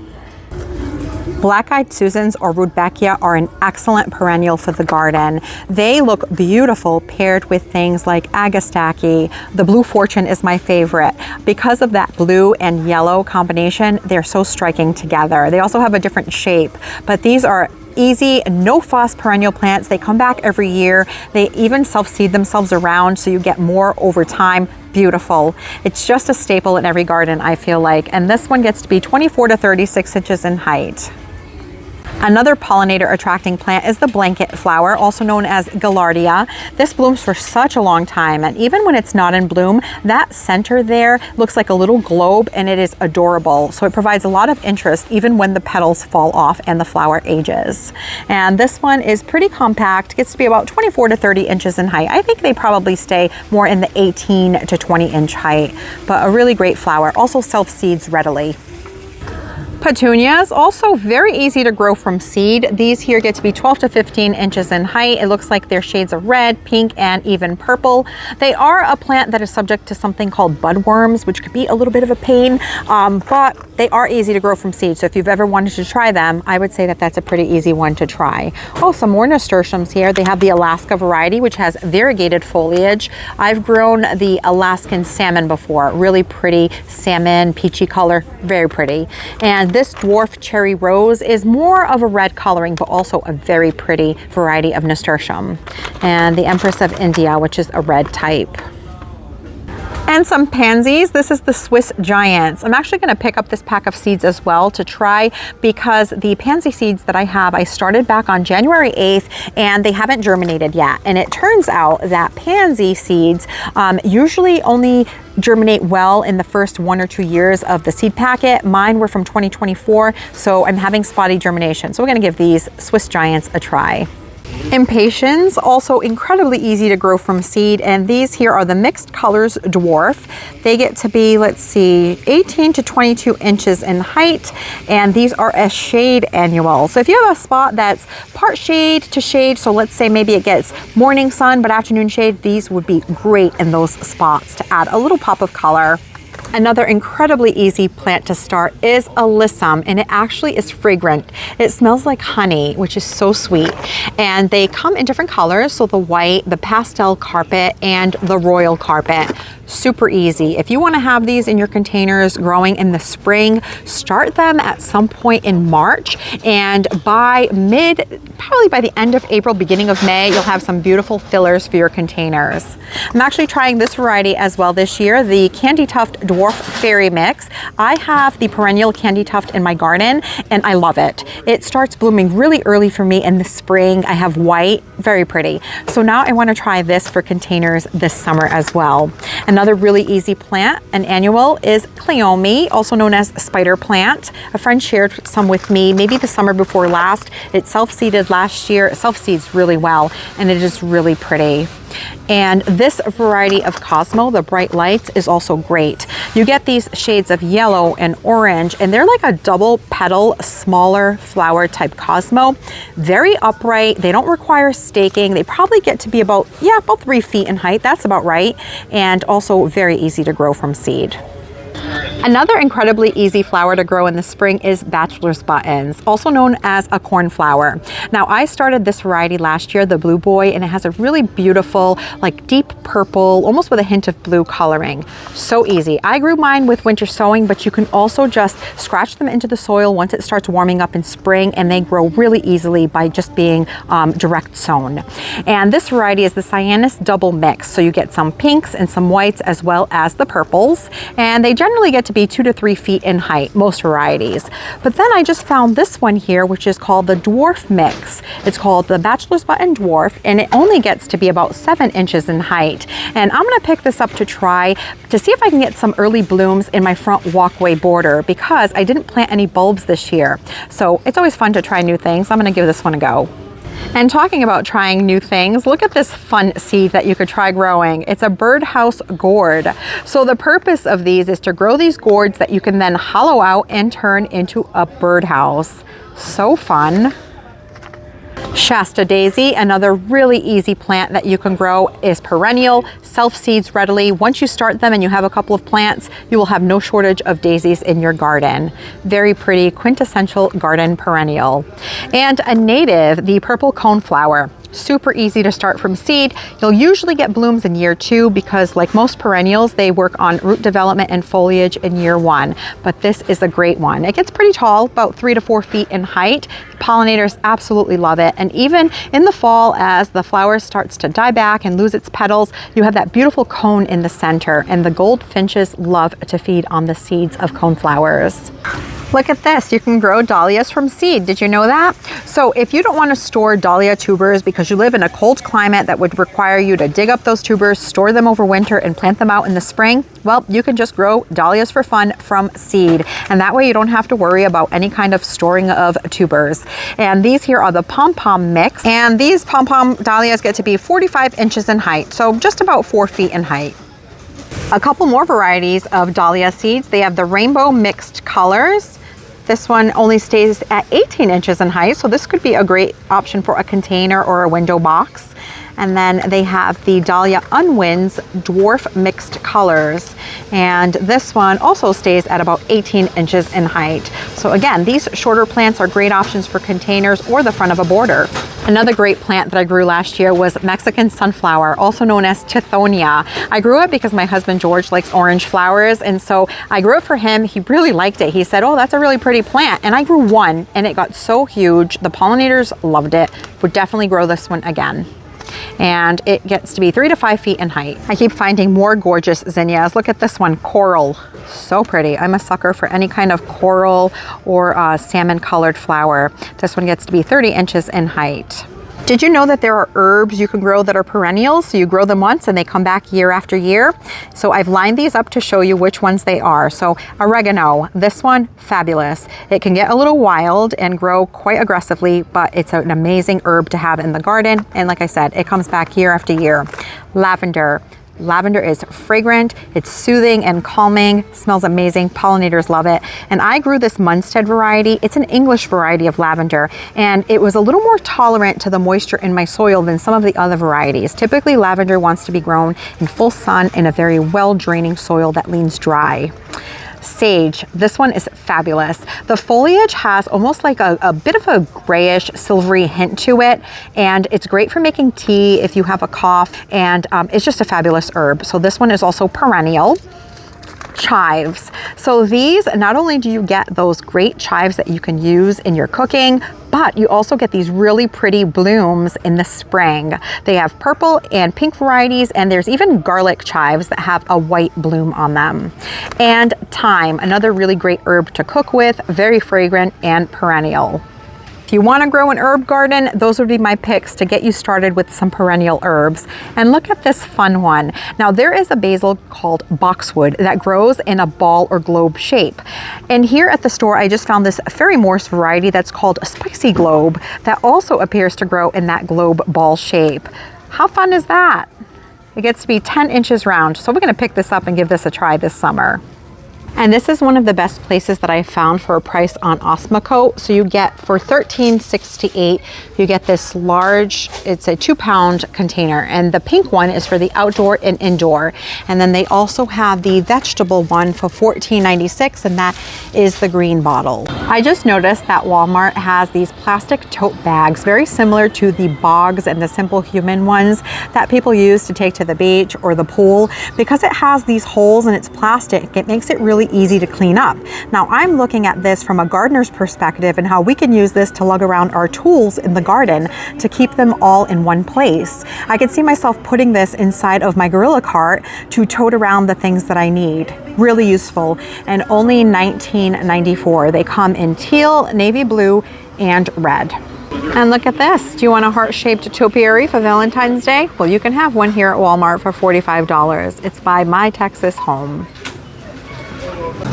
Black-eyed Susans or Rudbeckia are an excellent perennial for the garden. They look beautiful paired with things like Agastache. The Blue Fortune is my favorite. Because of that blue and yellow combination, they're so striking together. They also have a different shape, but these are easy, no fuss perennial plants. They come back every year. They even self-seed themselves around, so you get more over time. Beautiful. It's just a staple in every garden, I feel like. And this one gets to be 24 to 36 inches in height. Another pollinator attracting plant is the blanket flower, also known as Gaillardia. This blooms for such a long time, and even when it's not in bloom, that center there looks like a little globe, and it is adorable. So it provides a lot of interest even when the petals fall off and the flower ages. And this one is pretty compact, gets to be about 24 to 30 inches in height. I think they probably stay more in the 18 to 20 inch height, but a really great flower. Also self-seeds readily. Petunias, also very easy to grow from seed. These here get to be 12 to 15 inches in height. It looks like they're shades of red, pink, and even purple. They are a plant that is subject to something called budworms, which could be a little bit of a pain, but they are easy to grow from seed. So if you've ever wanted to try them, I would say that that's a pretty easy one to try. Oh, some more nasturtiums here. They have the Alaska variety, which has variegated foliage. I've grown the Alaskan salmon before. Really pretty salmon, peachy color, very pretty. And this dwarf cherry rose is more of a red coloring, but also a very pretty variety of nasturtium. And the Empress of India, which is a red type. And some pansies. This is the Swiss Giants. I'm actually going to pick up this pack of seeds as well to try, because the pansy seeds that I have, I started back on January 8th and they haven't germinated yet. And it turns out that pansy seeds usually only germinate well in the first 1 or 2 years of the seed packet. Mine were from 2024, so I'm having spotty germination. So we're going to give these Swiss Giants a try. Impatiens, also incredibly easy to grow from seed, and these here are the mixed colors dwarf. They get to be, let's see, 18 to 22 inches in height, and these are a shade annual. So if you have a spot that's part shade to shade, so let's say maybe it gets morning sun but afternoon shade, these would be great in those spots to add a little pop of color. Another incredibly easy plant to start is alyssum, and it actually is fragrant. It smells like honey, which is so sweet. And they come in different colors, so the white, the pastel carpet, and the royal carpet. Super easy. If you want to have these in your containers growing in the spring, start them at some point in March, and by probably by the end of April, beginning of May, you'll have some beautiful fillers for your containers. I'm actually trying this variety as well this year, the Candy Tuft Dwarf Fairy Mix. I have the perennial Candy Tuft in my garden, and I love it. It starts blooming really early for me in the spring. I have white, very pretty. So now I want to try this for containers this summer as well. Another really easy plant, an annual, is Cleome, also known as spider plant. A friend shared some with me maybe the summer before last. It self-seeded last year. It self-seeds really well, and it is really pretty. And this variety of Cosmo, the bright lights, is also great. You get these shades of yellow and orange, and they're like a double petal, smaller flower type Cosmo. Very upright. They don't require staking. They probably get to be about 3 feet in height. That's about right. And also very easy to grow from seed. Another incredibly easy flower to grow in the spring is bachelor's buttons, also known as a cornflower. Now, I started this variety last year, the Blue Boy, and it has a really beautiful, like deep purple, almost with a hint of blue coloring. So easy. I grew mine with winter sowing, but you can also just scratch them into the soil once it starts warming up in spring, and they grow really easily by just being direct sown. And this variety is the Cyanus double mix. So you get some pinks and some whites as well as the purples, and they generally get to be 2 to 3 feet in height, most varieties. But then I just found this one here, which is called the dwarf mix. It's called the Bachelor's Button Dwarf, and it only gets to be about 7 inches in height. And I'm gonna pick this up to try to see if I can get some early blooms in my front walkway border, because I didn't plant any bulbs this year. So it's always fun to try new things. I'm gonna give this one a go. And talking about trying new things, look at this fun seed that you could try growing. It's a birdhouse gourd. So the purpose of these is to grow these gourds that you can then hollow out and turn into a birdhouse. So fun. Shasta daisy, another really easy plant that you can grow, is perennial, self-seeds readily. Once you start them and you have a couple of plants, you will have no shortage of daisies in your garden. Very pretty, quintessential garden perennial. And a native, the purple coneflower. Super easy to start from seed. You'll usually get blooms in year 2 because, like most perennials, they work on root development and foliage in year 1. But this is a great one. It gets pretty tall, about 3 to 4 feet in height. Pollinators absolutely love it. And even in the fall, as the flower starts to die back and lose its petals, you have that beautiful cone in the center. And the goldfinches love to feed on the seeds of coneflowers. Look at this, you can grow dahlias from seed. Did you know that? So if you don't want to store dahlia tubers because you live in a cold climate that would require you to dig up those tubers, store them over winter, and plant them out in the spring, well, you can just grow dahlias for fun from seed. And that way you don't have to worry about any kind of storing of tubers. And these here are the pom-pom mix. And these pom-pom dahlias get to be 45 inches in height, so just about 4 feet in height. A couple more varieties of dahlia seeds. They have the rainbow mixed colors. This one only stays at 18 inches in height, so this could be a great option for a container or a window box. And then they have the Dahlia Unwinds dwarf mixed colors. And this one also stays at about 18 inches in height. So again, these shorter plants are great options for containers or the front of a border. Another great plant that I grew last year was Mexican sunflower, also known as Tithonia. I grew it because my husband George likes orange flowers, and so I grew it for him. He really liked it. He said, "Oh, that's a really pretty plant." And I grew one, and it got so huge. The pollinators loved it. Would definitely grow this one again. And it gets to be 3 to 5 feet in height. I keep finding more gorgeous zinnias. Look at this one, coral. So pretty. I'm a sucker for any kind of coral or salmon colored flower. This one gets to be 30 inches in height. Did you know that there are herbs you can grow that are perennials? So you grow them once and they come back year after year. So I've lined these up to show you which ones they are. So oregano, this one, fabulous. It can get a little wild and grow quite aggressively, but it's an amazing herb to have in the garden. And like I said, it comes back year after year. Lavender. Lavender is fragrant, it's soothing and calming, smells amazing, pollinators love it. And I grew this Munstead variety. It's an English variety of lavender, and it was a little more tolerant to the moisture in my soil than some of the other varieties. Typically, lavender wants to be grown in full sun in a very well-draining soil that leans dry. Sage, this one is fabulous. The foliage has almost like a bit of a grayish silvery hint to it, and it's great for making tea if you have a cough, and it's just a fabulous herb. So this one is also perennial. Chives. So these, not only do you get those great chives that you can use in your cooking, but you also get these really pretty blooms in the spring. They have purple and pink varieties, and there's even garlic chives that have a white bloom on them. And thyme, another really great herb to cook with, very fragrant and perennial. If you want to grow an herb garden, those would be my picks to get you started with some perennial herbs. And look at this fun one. Now, there is a basil called boxwood that grows in a ball or globe shape. And here at the store, I just found this fairy morse variety that's called a spicy globe that also appears to grow in that globe ball shape. How fun is that? It gets to be 10 inches round. So we're going to pick this up and give this a try this summer. And this is one of the best places that I found for a price on Osmocote. So you get for $13.68, you get this large, it's a 2-pound container, and the pink one is for the outdoor and indoor. And then they also have the vegetable one for $14.96, and that is the green bottle. I just noticed that Walmart has these plastic tote bags, very similar to the Bogs and the Simple Human ones that people use to take to the beach or the pool. Because it has these holes and it's plastic, it makes it really easy to clean up. Now I'm looking at this from a gardener's perspective and how we can use this to lug around our tools in the garden to keep them all in one place. I could see myself putting this inside of my gorilla cart to tote around the things that I need. Really useful, and only $19.94. They come in teal, navy blue, and red. And look at this. Do you want a heart-shaped topiary for Valentine's Day? Well, you can have one here at Walmart for $45. It's by My Texas Home.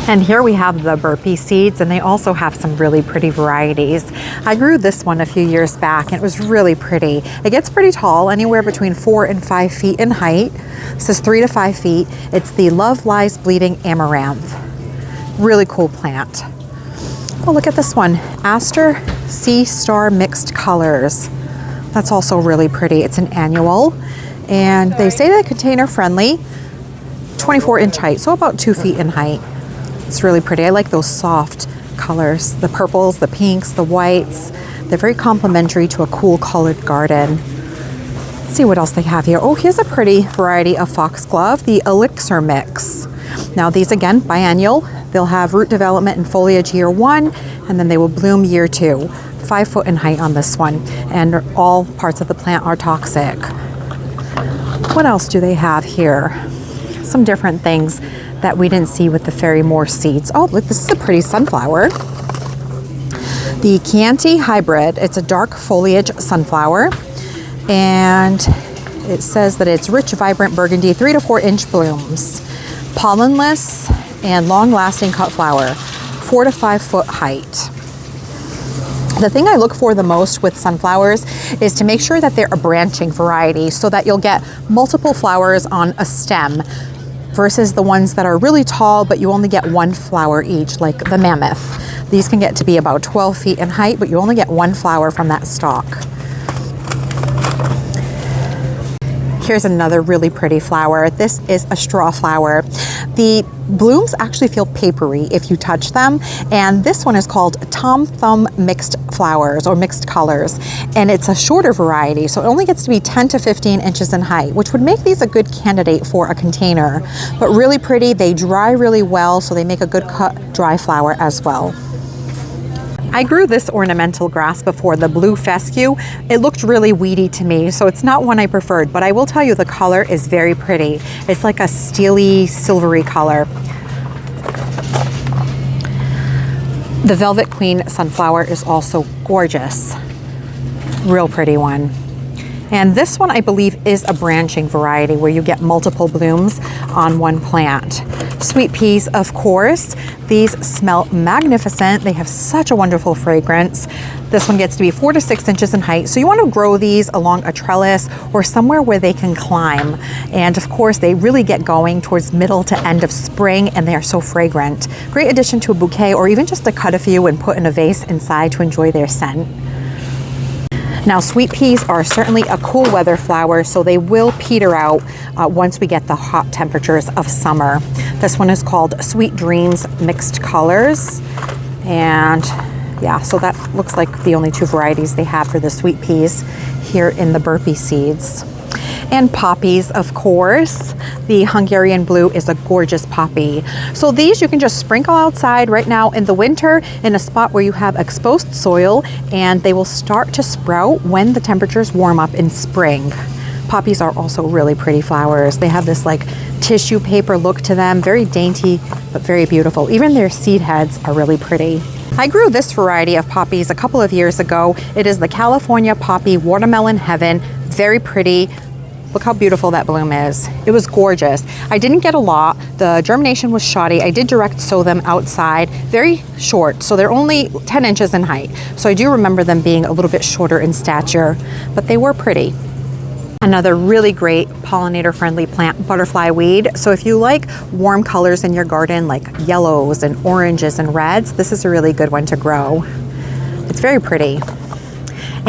And here we have the burpee seeds, and they also have some really pretty varieties. I grew this one a few years back, and it was really pretty. It gets pretty tall, anywhere between 4 and 5 feet in height. It says 3 to 5 feet. It's the Love Lies Bleeding Amaranth. Really cool plant. Oh, look at this one. Aster Sea Star Mixed Colors. That's also really pretty. It's an annual, and they say they're container friendly, 24-inch height, so about 2 feet in height. It's really pretty. I like those soft colors, the purples, the pinks, the whites. They're very complementary to a cool colored garden. Let's see what else they have here. Oh, here's a pretty variety of foxglove, the Elixir Mix. Now these, again, biennial. They'll have root development and foliage year 1, and then they will bloom year 2. 5 foot in height on this one, and all parts of the plant are toxic. What else do they have here? Some different things that we didn't see with the Fairy Moore seeds. Oh, look, this is a pretty sunflower. The Chianti Hybrid. It's a dark foliage sunflower, and it says that it's rich, vibrant burgundy, 3 to 4 inch blooms, pollenless, and long-lasting cut flower, 4 to 5 foot height. The thing I look for the most with sunflowers is to make sure that they're a branching variety, so that you'll get multiple flowers on a stem versus the ones that are really tall but you only get 1 flower each, like the mammoth. These can get to be about 12 feet in height, but you only get 1 flower from that stalk. Here's another really pretty flower. This is a straw flower. The blooms actually feel papery if you touch them, and this one is called Tom Thumb Mixed Flowers or Mixed Colors, and it's a shorter variety, so it only gets to be 10 to 15 inches in height, which would make these a good candidate for a container. But really pretty, they dry really well, so they make a good cut dry flower as well. I grew this ornamental grass before, the blue fescue. It looked really weedy to me, so it's not one I preferred, but I will tell you the color is very pretty. It's like a steely, silvery color. The Velvet Queen sunflower is also gorgeous. Real pretty one. And this one, I believe, is a branching variety where you get multiple blooms on one plant. Sweet peas, of course. These smell magnificent. They have such a wonderful fragrance. This one gets to be 4 to 6 inches in height. So you want to grow these along a trellis or somewhere where they can climb. And of course, they really get going towards middle to end of spring, and they are so fragrant. Great addition to a bouquet, or even just to cut a few and put in a vase inside to enjoy their scent. Now, sweet peas are certainly a cool weather flower, so they will peter out once we get the hot temperatures of summer. This one is called Sweet Dreams Mixed Colors. And yeah, so that looks like the only 2 varieties they have for the sweet peas here in the burpee seeds. And poppies, of course. The Hungarian blue is a gorgeous poppy. So these you can just sprinkle outside right now in the winter in a spot where you have exposed soil, and they will start to sprout when the temperatures warm up in spring. Poppies are also really pretty flowers. They have this like tissue paper look to them, very dainty but very beautiful. Even their seed heads are really pretty. I grew this variety of poppies a couple of years ago. It is the California Poppy Watermelon Heaven. Very pretty. Look how beautiful that bloom is. It was gorgeous. I didn't get a lot. The germination was shoddy. I did direct sow them outside, very short, so they're only 10 inches in height. So I do remember them being a little bit shorter in stature, but they were pretty. Another really great pollinator friendly plant, butterfly weed. So if you like warm colors in your garden like yellows and oranges and reds, this is a really good one to grow. It's very pretty.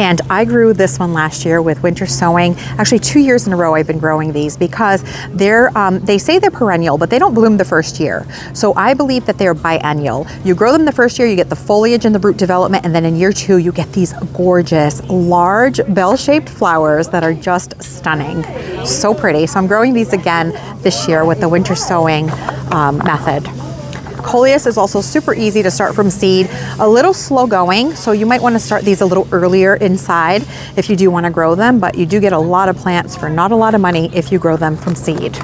And I grew this one last year with winter sowing. Actually 2 years in a row I've been growing these because they say they're perennial, but they don't bloom the first year. So I believe that they're biennial. You grow them the first year, you get the foliage and the root development, and then in year 2 you get these gorgeous, large, bell-shaped flowers that are just stunning. So pretty. So I'm growing these again this year with the winter sowing method. Coleus is also super easy to start from seed, a little slow going, so you might want to start these a little earlier inside if you do want to grow them, but you do get a lot of plants for not a lot of money if you grow them from seed.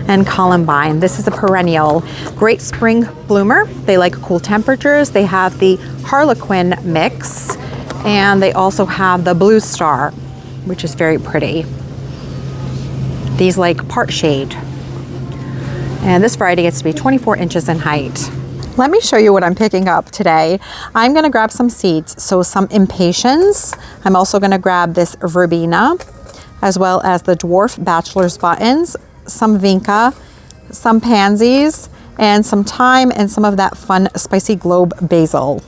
And columbine, this is a perennial, great spring bloomer. They like cool temperatures. They have the harlequin mix, and they also have the blue star, which is very pretty. These like part shade. And this variety gets to be 24 inches in height. Let me show you what I'm picking up today. I'm gonna grab some seeds, so some impatiens. I'm also gonna grab this verbena, as well as the dwarf bachelor's buttons, some vinca, some pansies, and some thyme, and some of that fun spicy globe basil.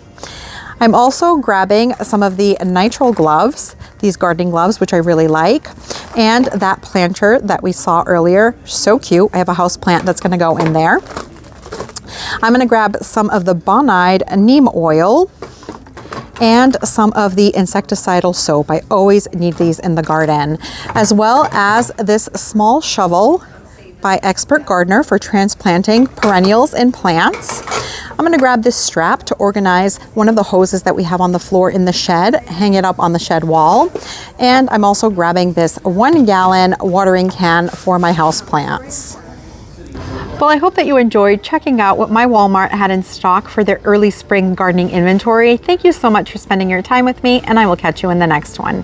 I'm also grabbing some of the nitrile gloves, these gardening gloves, which I really like, and that planter that we saw earlier. So cute. I have a house plant that's going to go in there. I'm going to grab some of the bonide neem oil and some of the insecticidal soap. I always need these in the garden, as well as this small shovel by Expert Gardener for transplanting perennials and plants. I'm gonna grab this strap to organize one of the hoses that we have on the floor in the shed, hang it up on the shed wall. And I'm also grabbing this 1 gallon watering can for my house plants. Well, I hope that you enjoyed checking out what my Walmart had in stock for their early spring gardening inventory. Thank you so much for spending your time with me, and I will catch you in the next one.